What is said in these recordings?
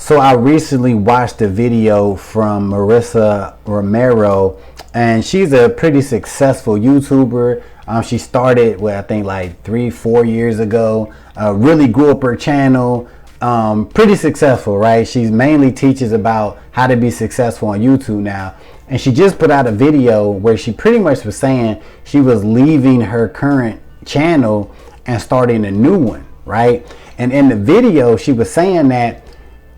So I recently watched a video from Marissa Romero, and she's a pretty successful YouTuber. She started, I think like 3-4 years ago. Really grew up her channel. Pretty successful, right? She mainly teaches about how to be successful on YouTube now. And she just put out a video where she pretty much was saying she was leaving her current channel and starting a new one, right? And in the video, she was saying that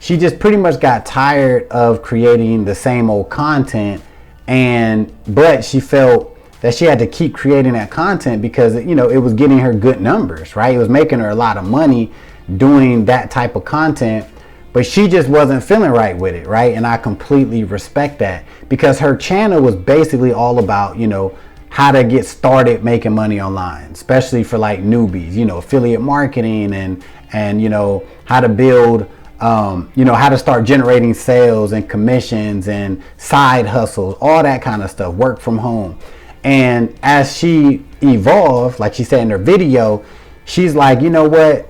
she just pretty much got tired of creating the same old content, but she felt that she had to keep creating that content because it was getting her good numbers, right? It was making her a lot of money doing that type of content, but she just wasn't feeling right with it, right? And I completely respect that, because her channel was basically all about how to get started making money online, especially for like newbies, affiliate marketing and how to build how to start generating sales and commissions and side hustles, all that kind of stuff, work from home. And as she evolved, like she said in her video, she's like, you know what,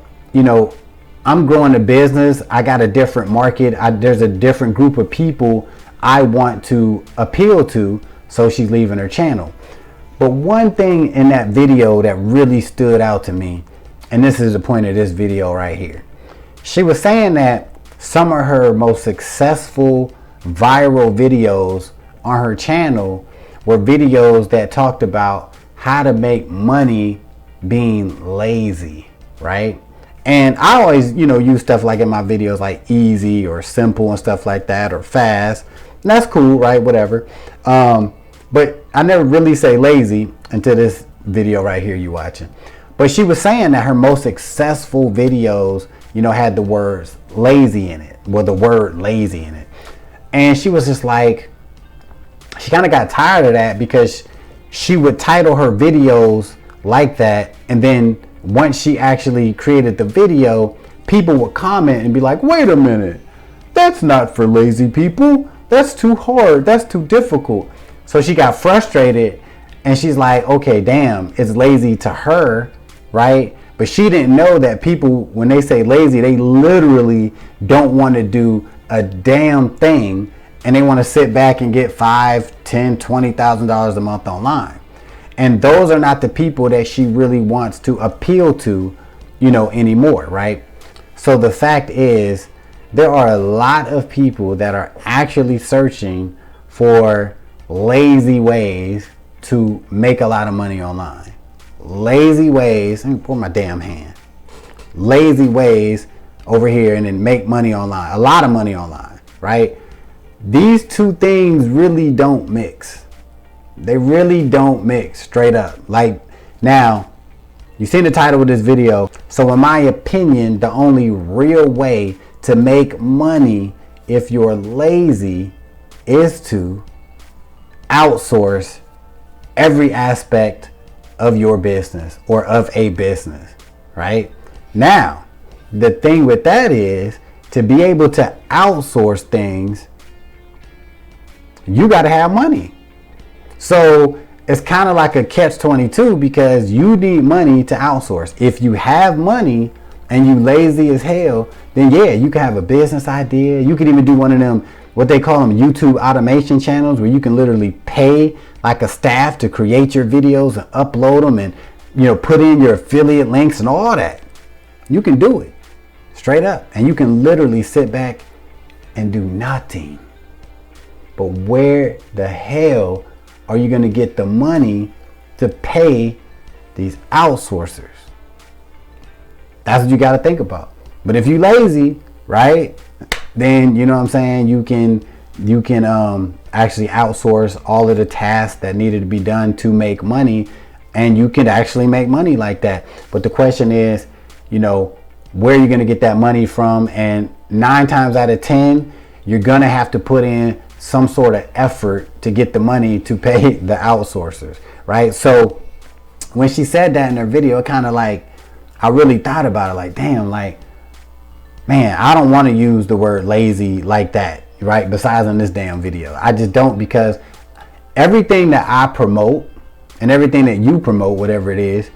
I'm growing a business. I got a different market. There's a different group of people I want to appeal to. So she's leaving her channel. But one thing in that video that really stood out to me, and this is the point of this video right here. She was saying that some of her most successful viral videos on her channel were videos that talked about how to make money being lazy, right? And I always, use stuff like in my videos like easy or simple and stuff like that, or fast. And that's cool, right? Whatever. But I never really say lazy until this video right here you watching. But she was saying that her most successful videos, had the words lazy in it, the word lazy in it. And she was just like, she kind of got tired of that, because she would title her videos like that. And then once she actually created the video, people would comment and be like, wait a minute, that's not for lazy people. That's too hard. That's too difficult. So she got frustrated, and she's like, okay, damn, it's lazy to her, right? But she didn't know that people, when they say lazy, they literally don't want to do a damn thing, and they want to sit back and get $5,000, $10,000, $20,000 a month online. And those are not the people that she really wants to appeal to, anymore, right? So the fact is, there are a lot of people that are actually searching for lazy ways to make a lot of money online. Lazy ways, let me pour my damn hand. Lazy ways over here, and then make money online, a lot of money online, right? These two things really don't mix. They really don't mix, straight up. Like, now, you seen the title of this video. So in my opinion, the only real way to make money if you're lazy is to outsource every aspect of your business or of a business, right? Now, the thing with that is, to be able to outsource things, you got to have money. So it's kind of like a catch-22, because you need money to outsource. If you have money and you lazy as hell, then yeah, you can have a business idea. You can even do one of them, what they call them, YouTube automation channels, where you can literally pay like a staff to create your videos and upload them, and put in your affiliate links and all that. You can do it straight up, and you can literally sit back and do nothing. But where the hell are you going to get the money to pay these outsourcers? That's what you got to think about. But if you lazy, right, then you know what I'm saying, you can actually outsource all of the tasks that needed to be done to make money, and you can actually make money like that. But the question is, where are you going to get that money from? And 9 times out of 10, you're going to have to put in some sort of effort to get the money to pay the outsourcers, right? So when she said that in her video, it kind of like, I really thought about it, like, damn, like, man, I don't want to use the word lazy like that, right? Besides in this damn video. I just don't, because everything that I promote and everything that you promote, whatever it is,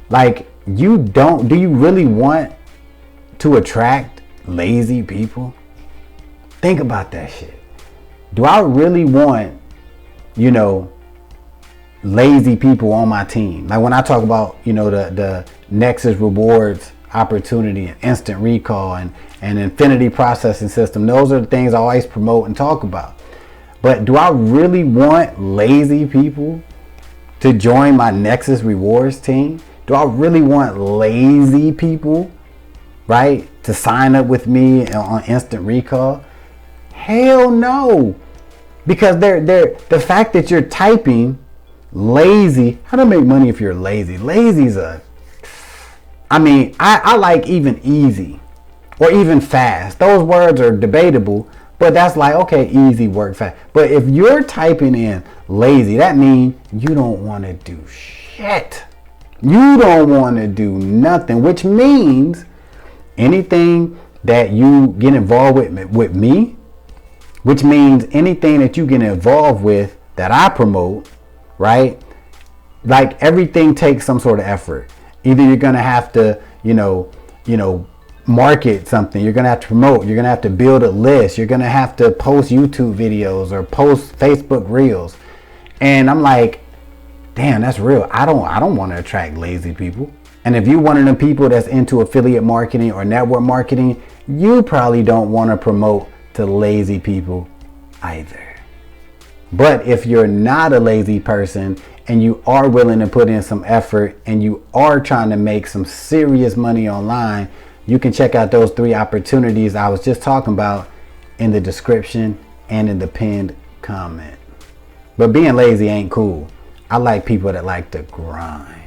like, do you really want to attract lazy people? Think about that shit. Do I really want, you know, lazy people on my team? Like when I talk about, you know, the Nexus rewards opportunity and instant recall and infinity processing system, those are the things I always promote and talk about. But do I really want lazy people to join my Nexus rewards team? Do I really want lazy people, right, to sign up with me on instant recall? Hell no. Because the fact that you're typing lazy, how to make money if you're lazy? Lazy's I like even easy or even fast. Those words are debatable, but that's like, okay, easy, work fast. But if you're typing in lazy, that means you don't want to do shit. You don't want to do nothing, which means anything that you get involved with me, which means anything that you get involved with that I promote, right? Like everything takes some sort of effort. Either you're going to have to, you know, market something. You're going to have to promote. You're going to have to build a list. You're going to have to post YouTube videos or post Facebook Reels. And I'm like, damn, that's real. I don't want to attract lazy people. And if you're one of the people that's into affiliate marketing or network marketing, you probably don't want to promote to lazy people either. But if you're not a lazy person and you are willing to put in some effort and you are trying to make some serious money online, you can check out those 3 opportunities I was just talking about in the description and in the pinned comment. But being lazy ain't cool. I like people that like to grind.